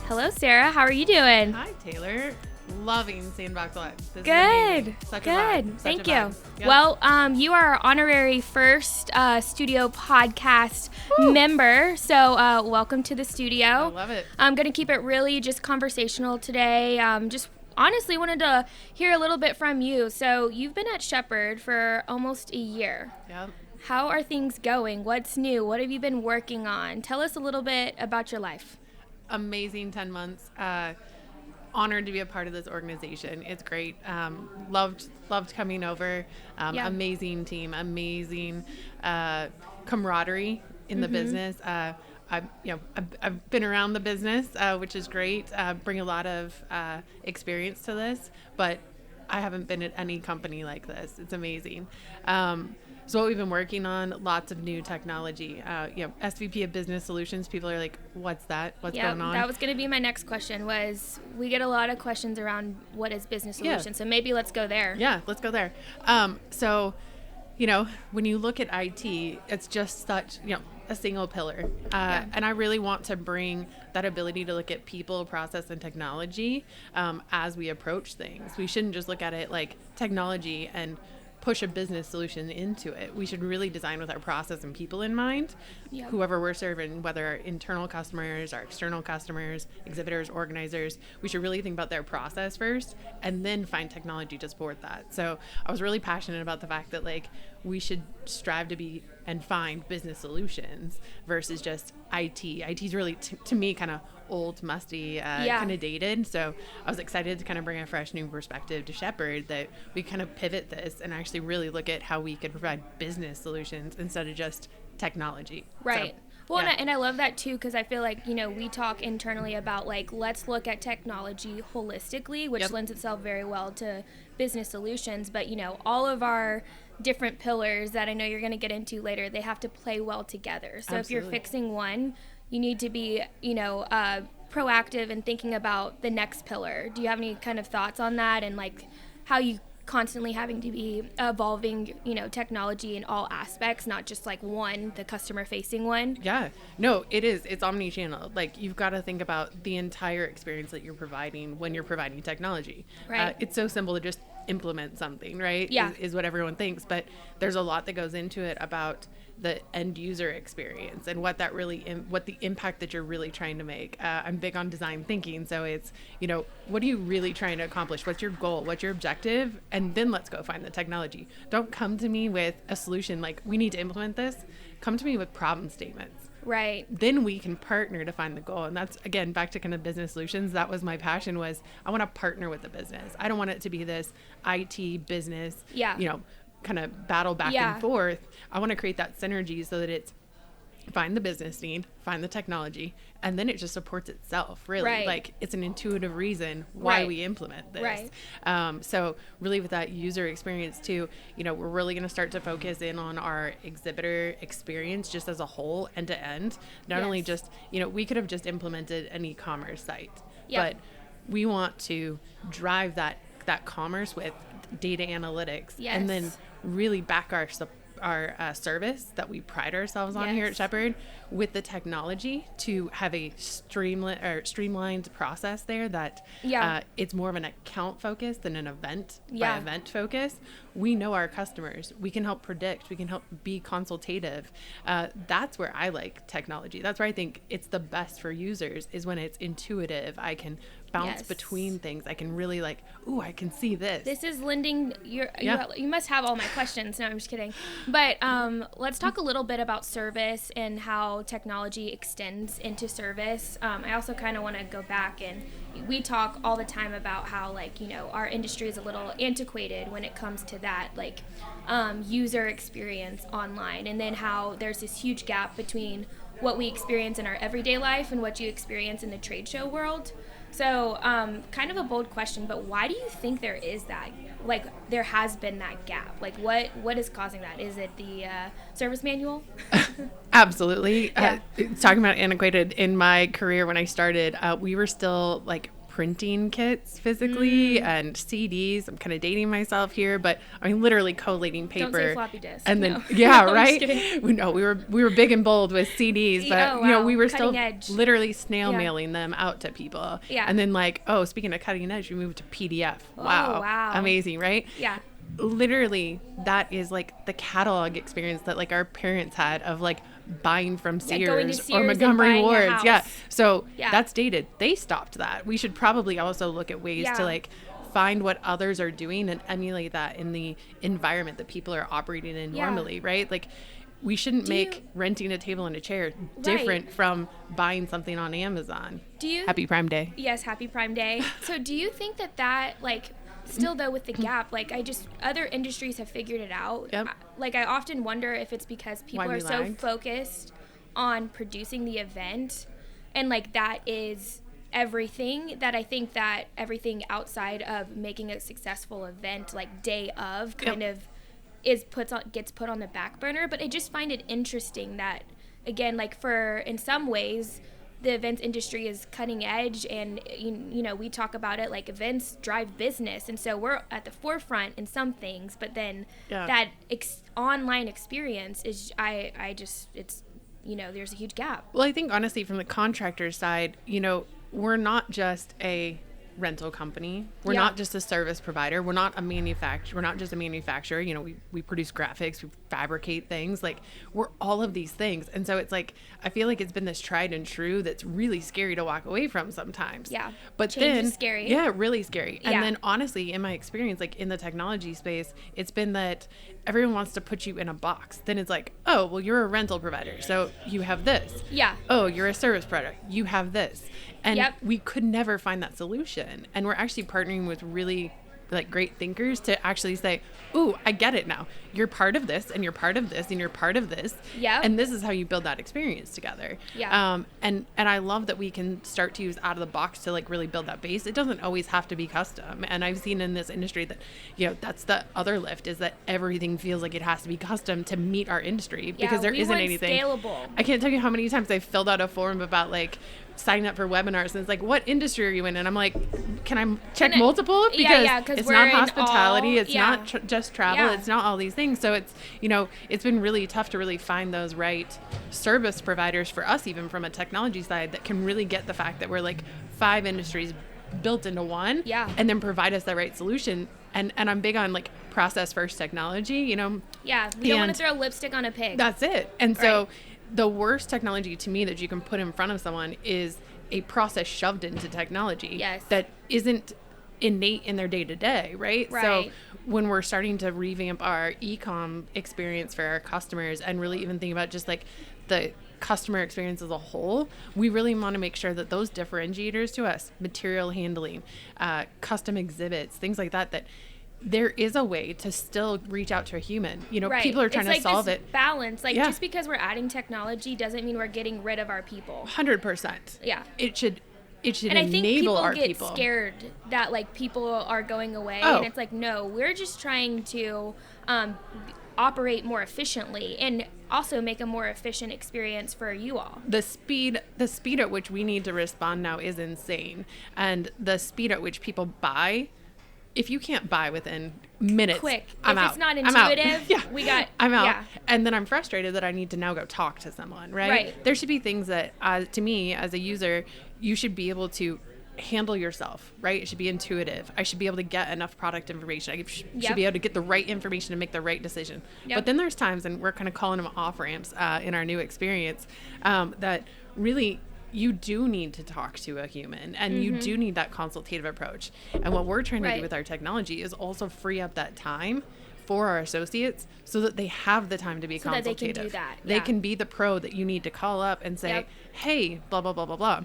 Hello, Sarah. How are you doing? Hi, Taylor. Loving Sandbox Live. This Good. Is amazing. Such a vibe. Good. Such Thank a you. vibe. Yep. Well, you are our honorary first studio podcast member, so welcome to the studio. I love it. I'm going to keep it really just conversational today. Just honestly wanted to hear a little bit from you. So you've been at Shepard for almost a year. Yep. How are things going? What's new? What have you been working on? Tell us a little bit about your life. Amazing 10 months. Honored to be a part of this organization. It's great. Loved coming over. Amazing team. Amazing camaraderie in the business. I've been around the business, which is great. Bring a lot of experience to this, but I haven't been at any company like this. It's amazing. So what we've been working on, lots of new technology. SVP of Business Solutions, people are like, what's that? What's going on? That was going to be my next question. Was we get a lot of questions around what is business solutions, so maybe let's go there. Yeah, let's go there. When you look at IT, it's just such, a single pillar. And I really want to bring that ability to look at people, process, and technology as we approach things. We shouldn't just look at it like technology and push a business solution into it. We should really design with our process and people in mind. Yep. Whoever we're serving, whether our internal customers, our external customers, exhibitors, organizers, we should really think about their process first and then find technology to support that. So I was really passionate about the fact that we should strive to be and find business solutions versus just IT. IT is really, to me, kind of old, musty, kind of dated. So I was excited to kind of bring a fresh new perspective to Shepard, that we kind of pivot this and actually really look at how we could provide business solutions instead of just technology. Right. And I love that too, because I feel like, we talk internally about let's look at technology holistically, which lends itself very well to business solutions. But, all of our different pillars that I know you're going to get into later, they have to play well together. So If you're fixing one, you need to be, proactive in thinking about the next pillar. Do you have any kind of thoughts on that and how you constantly having to be evolving, technology in all aspects, not just one, the customer facing one? Yeah, no, it is. It's omni-channel. You've got to think about the entire experience that you're providing when you're providing technology. Right. It's so simple to just implement something, right? Yeah. Is what everyone thinks, but there's a lot that goes into it about the end user experience and what that really, what the impact that you're really trying to make. I'm big on design thinking. So it's, what are you really trying to accomplish? What's your goal? What's your objective? And then let's go find the technology. Don't come to me with a solution we need to implement this. Come to me with problem statements. Right. Then we can partner to find the goal. And that's, again, back to kind of business solutions. That was my passion, was I want to partner with the business. I don't want it to be this IT business, kind of battle back and forth. I want to create that synergy so that it's find the business need, find the technology, and then it just supports itself, really. Right. It's an intuitive reason why we implement this. Right. So really with that user experience too, we're really going to start to focus in on our exhibitor experience just as a whole, end to end. Not only just, we could have just implemented an e-commerce site, but we want to drive that commerce with data analytics and then really back our service that we pride ourselves on here at Shepard with the technology to have a streamlined process there that it's more of an account focus than an event by event focus. We know our customers. We can help predict. We can help be consultative. That's where I like technology. That's where I think it's the best for users, is when it's intuitive. I can bounce between things. I can really I can see this. This is lending you must have all my questions. No, I'm just kidding. But let's talk a little bit about service and how technology extends into service. I also kind of want to go back, and we talk all the time about how our industry is a little antiquated when it comes to that user experience online, and then how there's this huge gap between what we experience in our everyday life and what you experience in the trade show world. So kind of a bold question, but why do you think there is that, there has been that gap? What is causing that? Is it the service manual? Absolutely. Talking about antiquated, in my career when I started, we were still printing kits physically and CDs. I'm kind of dating myself here, but I mean, literally collating paper. Don't say floppy disk. And then, no. yeah, No, right? We were big and bold with CDs, but wow. we were Cutting still edge. literally snail mailing them out to people. Yeah. And then speaking of cutting edge, we moved to PDF. Oh, Wow. wow. Amazing, right? Yeah. Literally, that is like the catalog experience that like our parents had of like buying from Sears or Montgomery Ward's. Yeah. So that's dated. They stopped that. We should probably also look at ways to like find what others are doing and emulate that in the environment that people are operating in normally, right? Like we shouldn't make renting a table and a chair different from buying something on Amazon. Happy Prime Day. Yes, happy Prime Day. So do you think that like still though with the gap, like other industries have figured it out. Yep. Like I often wonder if it's because people are so focused on producing the event and like that is everything, that I think that everything outside of making a successful event like day of kind of gets put on the back burner. But I just find it interesting that again, like in some ways the events industry is cutting edge and you know we talk about it like events drive business, and so we're at the forefront in some things, but then that online experience is it's there's a huge gap. Well, I think honestly from the contractor side, we're not just a rental company. We're not just a service provider. We're not a manufacturer. We're not just a manufacturer. We produce graphics, we fabricate things. Like we're all of these things. And so it's like, I feel like it's been this tried and true that's really scary to walk away from sometimes. Yeah. But Change is scary. Yeah, really scary. Yeah. And then honestly, in my experience, like in the technology space, it's been that everyone wants to put you in a box. Then it's like, oh, well, you're a rental provider, so you have this. Yeah. Oh, you're a service provider, you have this. And we could never find that solution. And we're actually partnering with really like great thinkers to actually say, ooh, I get it now. You're part of this and you're part of this and you're part of this. Yeah. And this is how you build that experience together. Yeah. And I love that we can start to use out of the box to like really build that base. It doesn't always have to be custom. And I've seen in this industry that, that's the other lift, is that everything feels like it has to be custom to meet our industry because there isn't anything scalable. I can't tell you how many times I've filled out a form about like signing up for webinars and it's like, what industry are you in? And I'm like, can I check multiple? Because it's not hospitality, it's not just travel, it's not all these things. So it's, it's been really tough to really find those right service providers for us, even from a technology side, that can really get the fact that we're like 5 industries built into one and then provide us the right solution. And I'm big on like process first technology, Yeah, we don't want to throw lipstick on a pig. That's it. And so the worst technology to me that you can put in front of someone is a process shoved into technology that isn't innate in their day-to-day, right? So when we're starting to revamp our e-com experience for our customers and really even think about just like the customer experience as a whole, we really want to make sure that those differentiators to us, material handling, custom exhibits, things like that there is a way to still reach out to a human. People are trying to solve it. Balance. Just because we're adding technology doesn't mean we're getting rid of our people. 100%. Yeah. It should and I think enable our get people. Scared that like people are going away, and it's like, no, we're just trying to operate more efficiently and also make a more efficient experience for you all. The speed at which we need to respond now is insane, and the speed at which people buy. If you can't buy within minutes, quick. I'm if out. It's not intuitive, I'm out. Yeah. And then I'm frustrated that I need to now go talk to someone, right? There should be things that, to me, as a user, you should be able to handle yourself, right? It should be intuitive. I should be able to get enough product information. I should be able to get the right information to make the right decision. But then there's times, and we're kind of calling them off-ramps in our new experience, that really you do need to talk to a human, and you do need that consultative approach. And what we're trying to do with our technology is also free up that time for our associates so that they have the time to be consultative. That they can do that. They can be the pro that you need to call up and say, hey, blah, blah, blah, blah, blah.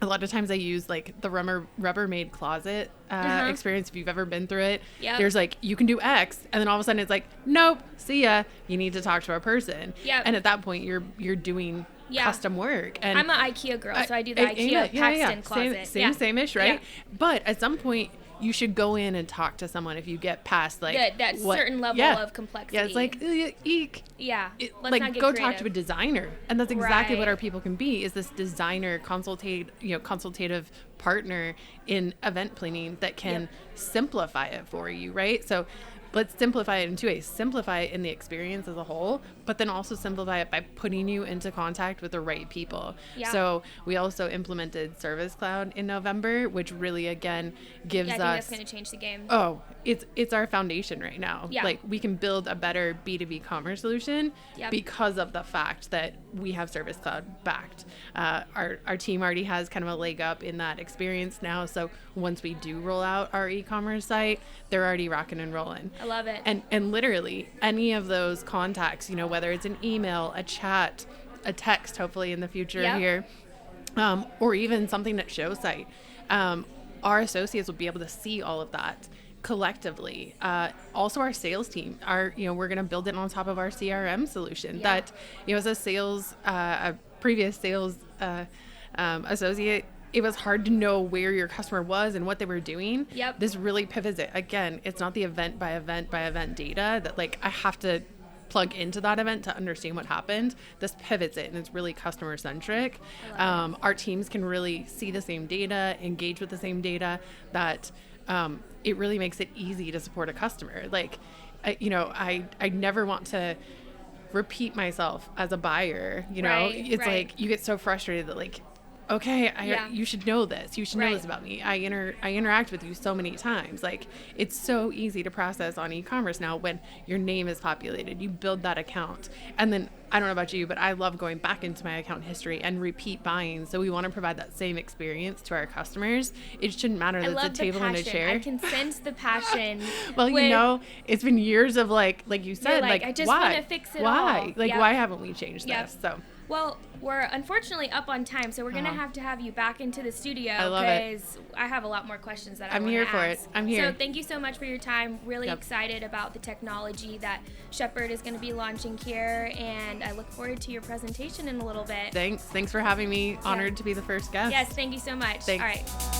A lot of times I use like the Rubbermaid closet experience. If you've ever been through it, there's like, you can do X, and then all of a sudden it's like, nope, see ya. You need to talk to a person. And at that point you're doing custom work. And I'm an IKEA girl, so I do the IKEA Paxton closet. Same-ish, right? But at some point you should go in and talk to someone if you get past like that certain level of complexity. Yeah, it's like eek. Yeah, let's like go talk to a designer, and that's exactly what our people can be. Is this designer consultative partner in event planning that can simplify it for you, right? So let's simplify it in two ways. Simplify it in the experience as a whole, but then also simplify it by putting you into contact with the right people. Yeah. So we also implemented Service Cloud in November, which really, again, gives us... I think that's going to change the game. Oh, it's our foundation right now. Yeah. Like, we can build a better B2B commerce solution because of the fact that we have Service Cloud backed. Our team already has kind of a leg up in that experience now. So once we do roll out our e-commerce site, they're already rocking and rolling. I love it. And literally any of those contacts, whether it's an email, a chat, a text, hopefully in the future here, or even something that shows site, our associates will be able to see all of that collectively. Also our sales team, we're going to build it on top of our CRM solution that, as a previous sales associate, it was hard to know where your customer was and what they were doing. Yep. This really pivots it. Again, it's not the event by event by event data that like I have to plug into that event to understand what happened. This pivots it, and it's really customer centric. Our teams can really see the same data, engage with the same data, that it really makes it easy to support a customer. Like, I never want to repeat myself as a buyer. It's like you get so frustrated that like, okay, you should know this. You should know this about me. I interact with you so many times. Like, it's so easy to process on e-commerce now when your name is populated. You build that account. And then, I don't know about you, but I love going back into my account history and repeat buying. So we want to provide that same experience to our customers. It shouldn't matter that it's a table and a chair. I can sense the passion. Well, it's been years of like you said, like I just why? Want to fix it why? all. Like, why haven't we changed this? So. Well, we're unfortunately up on time, so we're going to have you back into the studio because I have a lot I want to ask. I'm here for it. I'm here. So thank you so much for your time. Really excited about the technology that Shepard is going to be launching here, and I look forward to your presentation in a little bit. Thanks for having me. Honored to be the first guest. Yes, thank you so much. Thanks. All right.